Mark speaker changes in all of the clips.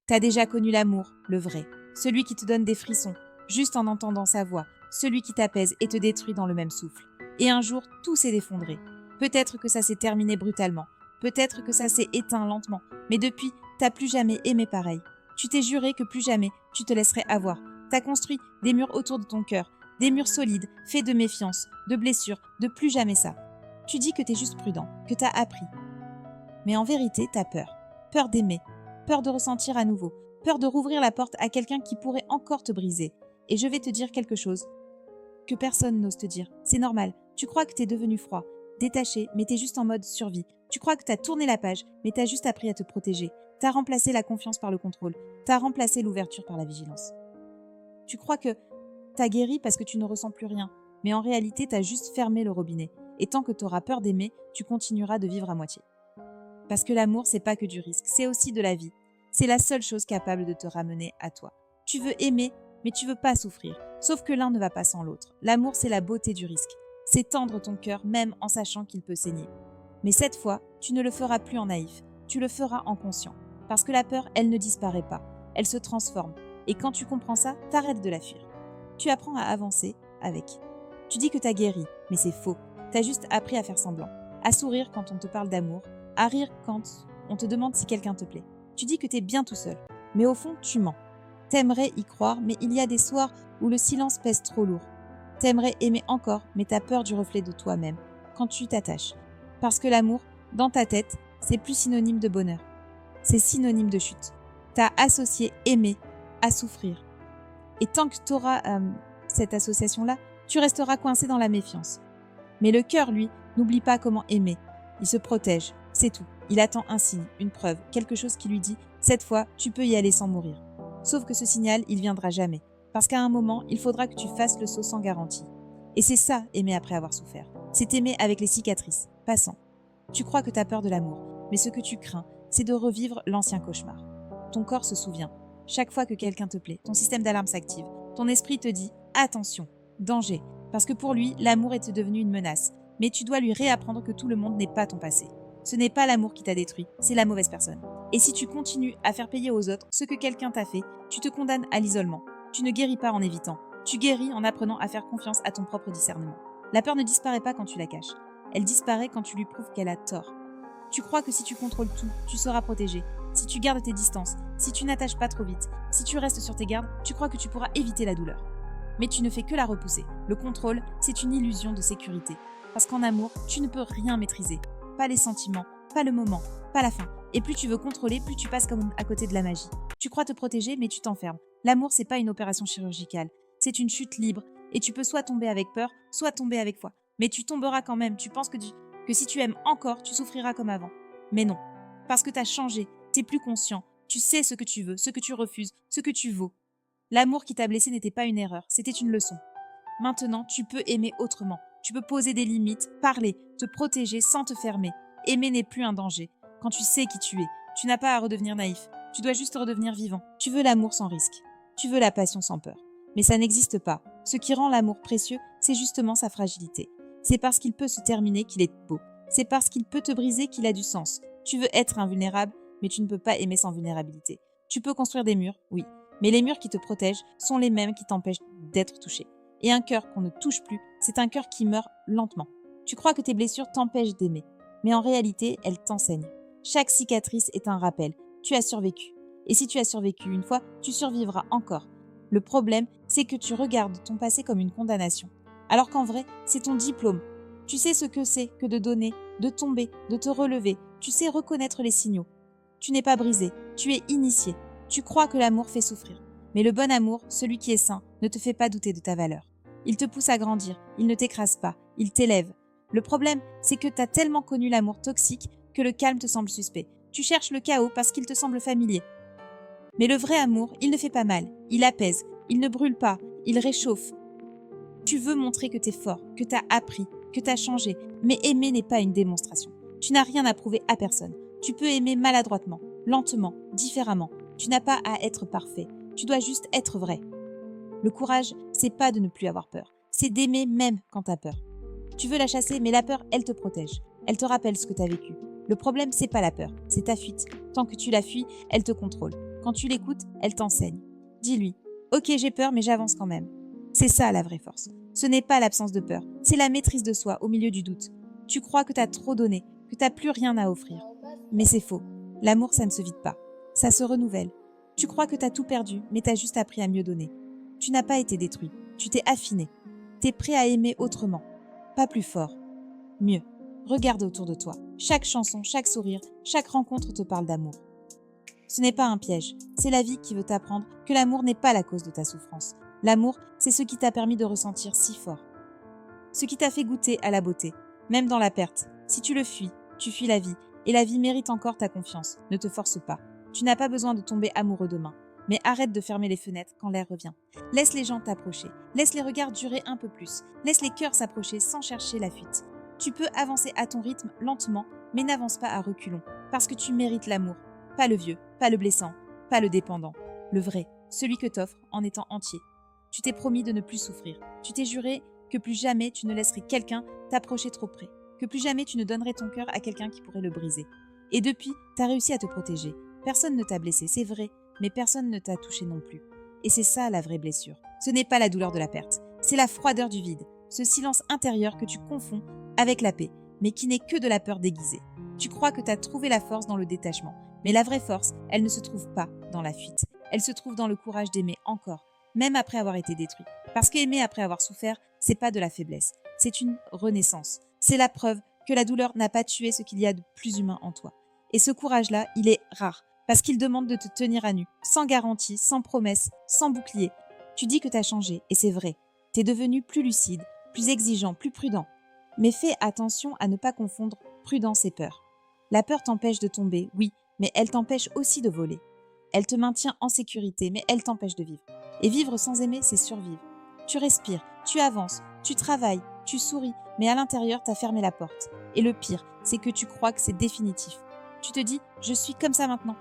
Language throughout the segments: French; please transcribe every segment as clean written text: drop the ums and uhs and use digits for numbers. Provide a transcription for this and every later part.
Speaker 1: T'as déjà connu l'amour, le vrai, celui qui te donne des frissons, juste en entendant sa voix, celui qui t'apaise et te détruit dans le même souffle. Et un jour, tout s'est effondré. Peut-être que ça s'est terminé brutalement, peut-être que ça s'est éteint lentement, mais depuis, t'as plus jamais aimé pareil. Tu t'es juré que plus jamais tu te laisserais avoir. T'as construit des murs autour de ton cœur, des murs solides, faits de méfiance, de blessures, de plus jamais ça. Tu dis que t'es juste prudent, que t'as appris. Mais en vérité, t'as peur. Peur d'aimer, peur de ressentir à nouveau, peur de rouvrir la porte à quelqu'un qui pourrait encore te briser. Et je vais te dire quelque chose que personne n'ose te dire. C'est normal. Tu crois que t'es devenu froid, détaché, mais t'es juste en mode survie. Tu crois que t'as tourné la page, mais t'as juste appris à te protéger. T'as remplacé la confiance par le contrôle. T'as remplacé l'ouverture par la vigilance. Tu crois que t'as guéri parce que tu ne ressens plus rien, mais en réalité, t'as juste fermé le robinet. Et tant que t'auras peur d'aimer, tu continueras de vivre à moitié. Parce que l'amour, c'est pas que du risque, c'est aussi de la vie. C'est la seule chose capable de te ramener à toi. Tu veux aimer, mais tu veux pas souffrir. Sauf que l'un ne va pas sans l'autre. L'amour, c'est la beauté du risque. C'est tendre ton cœur, même en sachant qu'il peut saigner. Mais cette fois, tu ne le feras plus en naïf. Tu le feras en conscient. Parce que la peur, elle ne disparaît pas. Elle se transforme. Et quand tu comprends ça, t'arrêtes de la fuir. Tu apprends à avancer avec. Tu dis que t'as guéri, mais c'est faux. T'as juste appris à faire semblant. À sourire quand on te parle d'amour. À rire quand on te demande si quelqu'un te plaît. Tu dis que t'es bien tout seul. Mais au fond, tu mens. T'aimerais y croire, mais il y a des soirs où le silence pèse trop lourd. T'aimerais aimer encore, mais t'as peur du reflet de toi-même, quand tu t'attaches. Parce que l'amour, dans ta tête, c'est plus synonyme de bonheur. C'est synonyme de chute. T'as associé aimer à souffrir. Et tant que t'auras cette association-là, tu resteras coincé dans la méfiance. Mais le cœur, lui, n'oublie pas comment aimer. Il se protège, c'est tout. Il attend un signe, une preuve, quelque chose qui lui dit « Cette fois, tu peux y aller sans mourir ». Sauf que ce signal, il viendra jamais. Parce qu'à un moment, il faudra que tu fasses le saut sans garantie. Et c'est ça, aimer après avoir souffert. C'est aimer avec les cicatrices, pas sans. Tu crois que t'as peur de l'amour, mais ce que tu crains, c'est de revivre l'ancien cauchemar. Ton corps se souvient. Chaque fois que quelqu'un te plaît, ton système d'alarme s'active. Ton esprit te dit « Attention, danger ». Parce que pour lui, l'amour est devenu une menace. Mais tu dois lui réapprendre que tout le monde n'est pas ton passé. Ce n'est pas l'amour qui t'a détruit, c'est la mauvaise personne. Et si tu continues à faire payer aux autres ce que quelqu'un t'a fait, tu te condamnes à l'isolement. Tu ne guéris pas en évitant, tu guéris en apprenant à faire confiance à ton propre discernement. La peur ne disparaît pas quand tu la caches. Elle disparaît quand tu lui prouves qu'elle a tort. Tu crois que si tu contrôles tout, tu seras protégé. Si tu gardes tes distances, si tu n'attaches pas trop vite, si tu restes sur tes gardes, tu crois que tu pourras éviter la douleur. Mais tu ne fais que la repousser. Le contrôle, c'est une illusion de sécurité. Parce qu'en amour, tu ne peux rien maîtriser. Pas les sentiments, pas le moment, pas la fin. Et plus tu veux contrôler, plus tu passes comme à côté de la magie. Tu crois te protéger, mais tu t'enfermes. L'amour, c'est pas une opération chirurgicale. C'est une chute libre. Et tu peux soit tomber avec peur, soit tomber avec foi. Mais tu tomberas quand même. Tu penses que si tu aimes encore, tu souffriras comme avant. Mais non. Parce que t'as changé. T'es plus conscient. Tu sais ce que tu veux, ce que tu refuses, ce que tu vaux. L'amour qui t'a blessé n'était pas une erreur. C'était une leçon. Maintenant, tu peux aimer autrement. Tu peux poser des limites, parler, te protéger sans te fermer. Aimer n'est plus un danger. Quand tu sais qui tu es, tu n'as pas à redevenir naïf. Tu dois juste redevenir vivant. Tu veux l'amour sans risque. Tu veux la passion sans peur. Mais ça n'existe pas. Ce qui rend l'amour précieux, c'est justement sa fragilité. C'est parce qu'il peut se terminer qu'il est beau. C'est parce qu'il peut te briser qu'il a du sens. Tu veux être invulnérable, mais tu ne peux pas aimer sans vulnérabilité. Tu peux construire des murs, oui. Mais les murs qui te protègent sont les mêmes qui t'empêchent d'être touché. Et un cœur qu'on ne touche plus, c'est un cœur qui meurt lentement. Tu crois que tes blessures t'empêchent d'aimer. Mais en réalité, elles t'enseignent. Chaque cicatrice est un rappel. Tu as survécu. Et si tu as survécu une fois, tu survivras encore. Le problème, c'est que tu regardes ton passé comme une condamnation. Alors qu'en vrai, c'est ton diplôme. Tu sais ce que c'est que de donner, de tomber, de te relever. Tu sais reconnaître les signaux. Tu n'es pas brisé, tu es initié. Tu crois que l'amour fait souffrir. Mais le bon amour, celui qui est sain, ne te fait pas douter de ta valeur. Il te pousse à grandir, il ne t'écrase pas, il t'élève. Le problème, c'est que tu as tellement connu l'amour toxique que le calme te semble suspect. Tu cherches le chaos parce qu'il te semble familier. Mais le vrai amour, il ne fait pas mal, il apaise, il ne brûle pas, il réchauffe. Tu veux montrer que tu es fort, que tu as appris, que tu as changé, mais aimer n'est pas une démonstration. Tu n'as rien à prouver à personne. Tu peux aimer maladroitement, lentement, différemment. Tu n'as pas à être parfait. Tu dois juste être vrai. Le courage, c'est pas de ne plus avoir peur. C'est d'aimer même quand t'as peur. Tu veux la chasser, mais la peur, elle te protège. Elle te rappelle ce que t'as vécu. Le problème, c'est pas la peur, c'est ta fuite. Tant que tu la fuis, elle te contrôle. Quand tu l'écoutes, elle t'enseigne. Dis-lui « Ok, j'ai peur, mais j'avance quand même ». C'est ça la vraie force. Ce n'est pas l'absence de peur, c'est la maîtrise de soi au milieu du doute. Tu crois que tu as trop donné, que tu n'as plus rien à offrir. Mais c'est faux. L'amour, ça ne se vide pas. Ça se renouvelle. Tu crois que tu as tout perdu, mais tu as juste appris à mieux donner. Tu n'as pas été détruit, tu t'es affiné. Tu es prêt à aimer autrement. Pas plus fort. Mieux. Regarde autour de toi. Chaque chanson, chaque sourire, chaque rencontre te parle d'amour. Ce n'est pas un piège, c'est la vie qui veut t'apprendre que l'amour n'est pas la cause de ta souffrance. L'amour, c'est ce qui t'a permis de ressentir si fort. Ce qui t'a fait goûter à la beauté, même dans la perte. Si tu le fuis, tu fuis la vie, et la vie mérite encore ta confiance. Ne te force pas. Tu n'as pas besoin de tomber amoureux demain. Mais arrête de fermer les fenêtres quand l'air revient. Laisse les gens t'approcher. Laisse les regards durer un peu plus. Laisse les cœurs s'approcher sans chercher la fuite. Tu peux avancer à ton rythme, lentement, mais n'avance pas à reculons. Parce que tu mérites l'amour. Pas le vieux, pas le blessant, pas le dépendant. Le vrai, celui que t'offres en étant entier. Tu t'es promis de ne plus souffrir. Tu t'es juré que plus jamais tu ne laisserais quelqu'un t'approcher trop près. Que plus jamais tu ne donnerais ton cœur à quelqu'un qui pourrait le briser. Et depuis, t'as réussi à te protéger. Personne ne t'a blessé, c'est vrai, mais personne ne t'a touché non plus. Et c'est ça la vraie blessure. Ce n'est pas la douleur de la perte, c'est la froideur du vide, ce silence intérieur que tu confonds avec la paix, mais qui n'est que de la peur déguisée. Tu crois que t'as trouvé la force dans le détachement, mais la vraie force, elle ne se trouve pas dans la fuite. Elle se trouve dans le courage d'aimer encore, même après avoir été détruit. Parce qu'aimer après avoir souffert, c'est pas de la faiblesse, c'est une renaissance. C'est la preuve que la douleur n'a pas tué ce qu'il y a de plus humain en toi. Et ce courage-là, il est rare, parce qu'il demande de te tenir à nu, sans garantie, sans promesse, sans bouclier. Tu dis que t'as changé, et c'est vrai. T'es devenu plus lucide, plus exigeant, plus prudent. Mais fais attention à ne pas confondre prudence et peur. La peur t'empêche de tomber, oui, mais elle t'empêche aussi de voler. Elle te maintient en sécurité, mais elle t'empêche de vivre. Et vivre sans aimer, c'est survivre. Tu respires, tu avances, tu travailles, tu souris, mais à l'intérieur, t'as fermé la porte. Et le pire, c'est que tu crois que c'est définitif. Tu te dis « je suis comme ça maintenant ».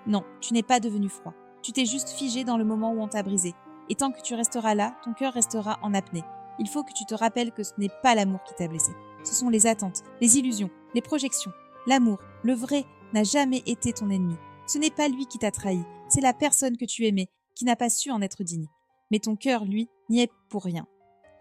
Speaker 1: Non, tu n'es pas devenu froid. Tu t'es juste figé dans le moment où on t'a brisé. Et tant que tu resteras là, ton cœur restera en apnée. Il faut que tu te rappelles que ce n'est pas l'amour qui t'a blessé. Ce sont les attentes, les illusions, les projections. L'amour, le vrai, n'a jamais été ton ennemi. Ce n'est pas lui qui t'a trahi, c'est la personne que tu aimais, qui n'a pas su en être digne. Mais ton cœur, lui, n'y est pour rien.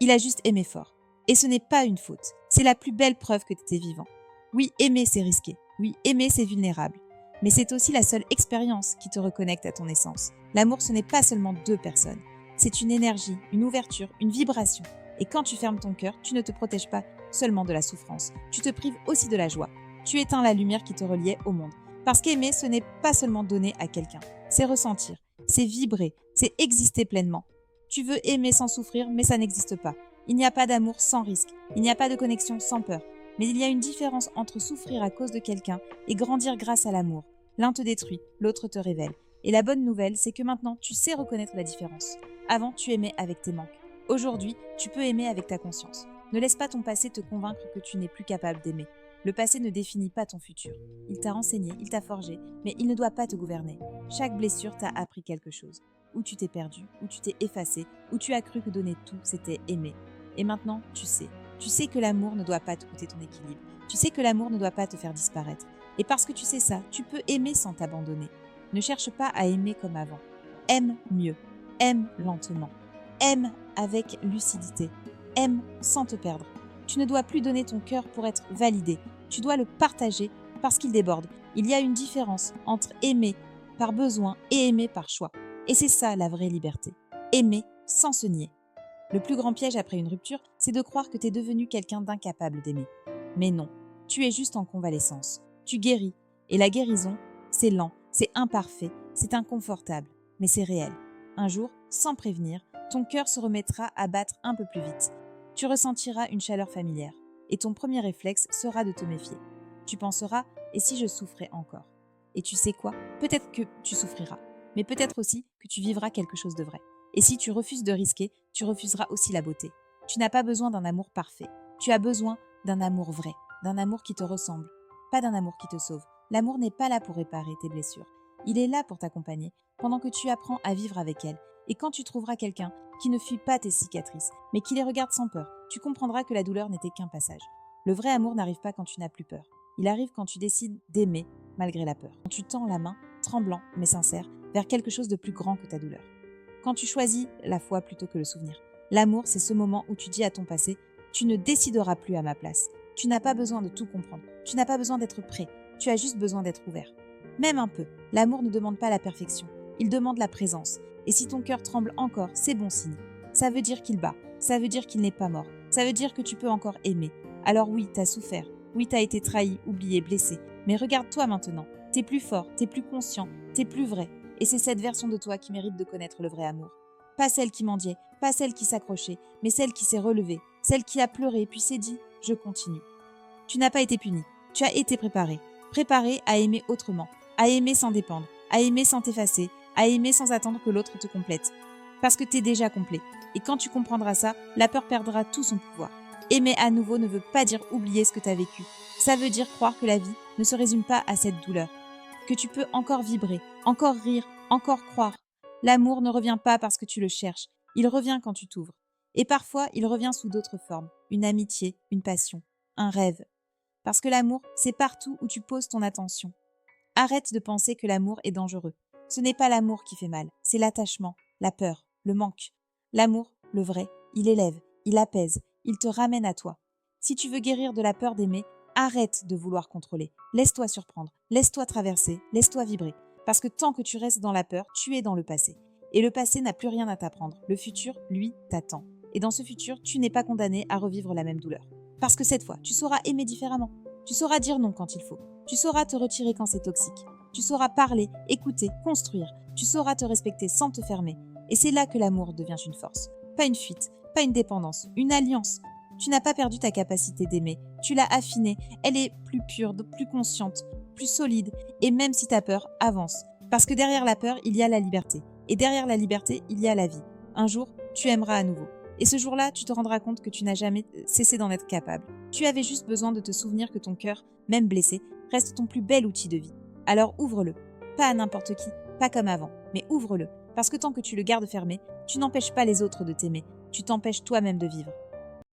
Speaker 1: Il a juste aimé fort. Et ce n'est pas une faute. C'est la plus belle preuve que tu étais vivant. Oui, aimer, c'est risqué. Oui, aimer, c'est vulnérable. Mais c'est aussi la seule expérience qui te reconnecte à ton essence. L'amour, ce n'est pas seulement deux personnes. C'est une énergie, une ouverture, une vibration. Et quand tu fermes ton cœur, tu ne te protèges pas seulement de la souffrance. Tu te prives aussi de la joie. Tu éteins la lumière qui te reliait au monde. Parce qu'aimer, ce n'est pas seulement donner à quelqu'un. C'est ressentir, c'est vibrer, c'est exister pleinement. Tu veux aimer sans souffrir, mais ça n'existe pas. Il n'y a pas d'amour sans risque. Il n'y a pas de connexion sans peur. Mais il y a une différence entre souffrir à cause de quelqu'un et grandir grâce à l'amour. L'un te détruit, l'autre te révèle. Et la bonne nouvelle, c'est que maintenant, tu sais reconnaître la différence. Avant, tu aimais avec tes manques. Aujourd'hui, tu peux aimer avec ta conscience. Ne laisse pas ton passé te convaincre que tu n'es plus capable d'aimer. Le passé ne définit pas ton futur. Il t'a renseigné, il t'a forgé, mais il ne doit pas te gouverner. Chaque blessure t'a appris quelque chose. Où tu t'es perdu, où tu t'es effacé, où tu as cru que donner tout, c'était aimer. Et maintenant, tu sais. Tu sais que l'amour ne doit pas te coûter ton équilibre. Tu sais que l'amour ne doit pas te faire disparaître. Et parce que tu sais ça, tu peux aimer sans t'abandonner. Ne cherche pas à aimer comme avant. Aime mieux. Aime lentement. Aime avec lucidité. Aime sans te perdre. Tu ne dois plus donner ton cœur pour être validé. Tu dois le partager parce qu'il déborde. Il y a une différence entre aimer par besoin et aimer par choix. Et c'est ça la vraie liberté. Aimer sans se nier. Le plus grand piège après une rupture, c'est de croire que tu es devenu quelqu'un d'incapable d'aimer. Mais non, tu es juste en convalescence. Tu guéris. Et la guérison, c'est lent, c'est imparfait, c'est inconfortable, mais c'est réel. Un jour, sans prévenir, ton cœur se remettra à battre un peu plus vite. Tu ressentiras une chaleur familière. Et ton premier réflexe sera de te méfier. Tu penseras « et si je souffrais encore ?» Et tu sais quoi ? Peut-être que tu souffriras, mais peut-être aussi que tu vivras quelque chose de vrai. Et si tu refuses de risquer, tu refuseras aussi la beauté. Tu n'as pas besoin d'un amour parfait. Tu as besoin d'un amour vrai, d'un amour qui te ressemble, pas d'un amour qui te sauve. L'amour n'est pas là pour réparer tes blessures. Il est là pour t'accompagner pendant que tu apprends à vivre avec elle. Et quand tu trouveras quelqu'un qui ne fuit pas tes cicatrices, mais qui les regarde sans peur, tu comprendras que la douleur n'était qu'un passage. Le vrai amour n'arrive pas quand tu n'as plus peur. Il arrive quand tu décides d'aimer malgré la peur. Quand tu tends la main, tremblant mais sincère, vers quelque chose de plus grand que ta douleur. Quand tu choisis la foi plutôt que le souvenir. L'amour, c'est ce moment où tu dis à ton passé « Tu ne décideras plus à ma place. Tu n'as pas besoin de tout comprendre. Tu n'as pas besoin d'être prêt. Tu as juste besoin d'être ouvert. » Même un peu. L'amour ne demande pas la perfection. Il demande la présence. Et si ton cœur tremble encore, c'est bon signe. Ça veut dire qu'il bat. Ça veut dire qu'il n'est pas mort. Ça veut dire que tu peux encore aimer. Alors oui, t'as souffert. Oui, t'as été trahi, oublié, blessé. Mais regarde-toi maintenant. T'es plus fort, t'es plus conscient, t'es plus vrai. Et c'est cette version de toi qui mérite de connaître le vrai amour. Pas celle qui mendiait, pas celle qui s'accrochait, mais celle qui s'est relevée, celle qui a pleuré puis s'est dit « je continue ». Tu n'as pas été puni, tu as été préparé. Préparé à aimer autrement, à aimer sans dépendre, à aimer sans t'effacer, à aimer sans attendre que l'autre te complète. Parce que t'es déjà complet. Et quand tu comprendras ça, la peur perdra tout son pouvoir. Aimer à nouveau ne veut pas dire oublier ce que t'as vécu. Ça veut dire croire que la vie ne se résume pas à cette douleur. Que tu peux encore vibrer, encore rire, encore croire. L'amour ne revient pas parce que tu le cherches. Il revient quand tu t'ouvres. Et parfois, il revient sous d'autres formes. Une amitié, une passion, un rêve. Parce que l'amour, c'est partout où tu poses ton attention. Arrête de penser que l'amour est dangereux. Ce n'est pas l'amour qui fait mal, c'est l'attachement, la peur, le manque. L'amour, le vrai, il élève, il apaise, il te ramène à toi. Si tu veux guérir de la peur d'aimer, arrête de vouloir contrôler. Laisse-toi surprendre, laisse-toi traverser, laisse-toi vibrer. Parce que tant que tu restes dans la peur, tu es dans le passé. Et le passé n'a plus rien à t'apprendre. Le futur, lui, t'attend. Et dans ce futur, tu n'es pas condamné à revivre la même douleur. Parce que cette fois, tu sauras aimer différemment. Tu sauras dire non quand il faut. Tu sauras te retirer quand c'est toxique. Tu sauras parler, écouter, construire. Tu sauras te respecter sans te fermer. Et c'est là que l'amour devient une force. Pas une fuite, pas une dépendance, une alliance. Tu n'as pas perdu ta capacité d'aimer. Tu l'as affinée. Elle est plus pure, plus consciente, plus solide. Et même si t'as peur, avance. Parce que derrière la peur, il y a la liberté. Et derrière la liberté, il y a la vie. Un jour, tu aimeras à nouveau. Et ce jour-là, tu te rendras compte que tu n'as jamais cessé d'en être capable. Tu avais juste besoin de te souvenir que ton cœur, même blessé, reste ton plus bel outil de vie. Alors ouvre-le. Pas à n'importe qui, pas comme avant, mais ouvre-le. Parce que tant que tu le gardes fermé, tu n'empêches pas les autres de t'aimer. Tu t'empêches toi-même de vivre.